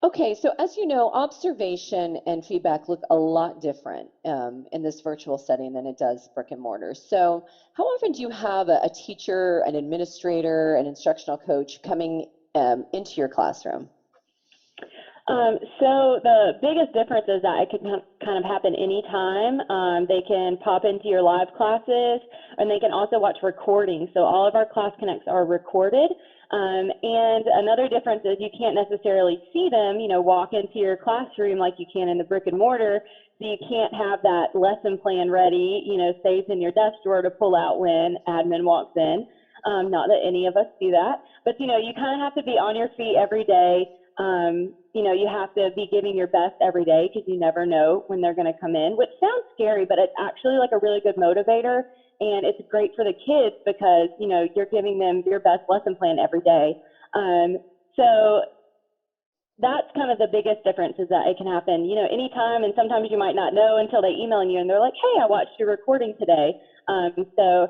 Okay, so as you know, observation and feedback look a lot different in this virtual setting than it does brick and mortar. So, how often do you have a teacher, an administrator, an instructional coach coming into your classroom? So the biggest difference is that it can kind of happen anytime. They can pop into your live classes, and they can also watch recordings. So all of our Class Connects are recorded. And another difference is you can't necessarily see them, walk into your classroom like you can in the brick and mortar. So you can't have that lesson plan ready, saved in your desk drawer to pull out when admin walks in. Not that any of us do that, but you kind of have to be on your feet every day. You have to be giving your best every day because you never know when they're going to come in, which sounds scary, but it's actually like a really good motivator. And it's great for the kids because, you're giving them your best lesson plan every day. So that's kind of the biggest difference is that it can happen, anytime. And sometimes you might not know until they email you and they're like, hey, I watched your recording today. So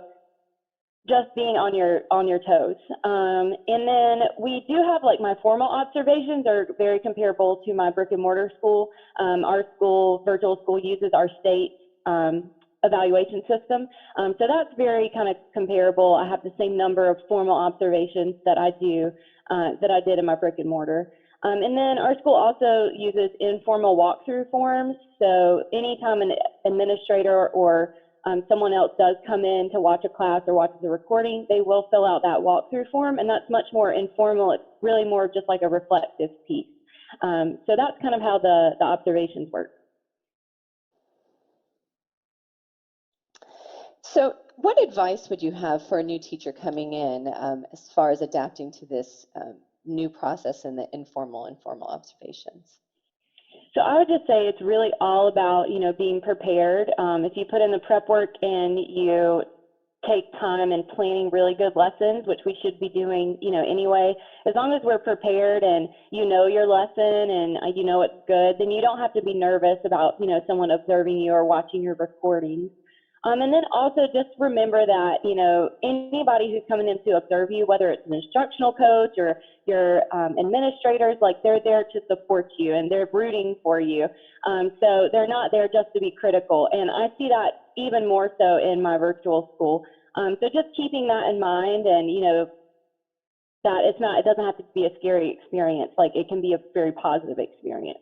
just being on your toes. And then we do have like my formal observations are very comparable to my brick and mortar school. Our school, virtual school, uses our state evaluation system. So that's very kind of comparable. I have the same number of formal observations that I did in my brick and mortar. And then our school also uses informal walkthrough forms. So anytime an administrator or someone else does come in to watch a class or watches a recording, they will fill out that walkthrough form, and that's much more informal. It's really more just like a reflective piece. So that's kind of how the observations work. So, what advice would you have for a new teacher coming in as far as adapting to this new process in the informal and formal observations? So I would just say it's really all about, being prepared. If you put in the prep work and you take time and planning really good lessons, which we should be doing, anyway, as long as we're prepared and you know your lesson and you know it's good, then you don't have to be nervous about, someone observing you or watching your recordings. And then also just remember that, anybody who's coming in to observe you, whether it's an instructional coach or your administrators, like they're there to support you and they're rooting for you. So they're not there just to be critical. And I see that even more so in my virtual school. So just keeping that in mind and, that it doesn't have to be a scary experience. Like it can be a very positive experience.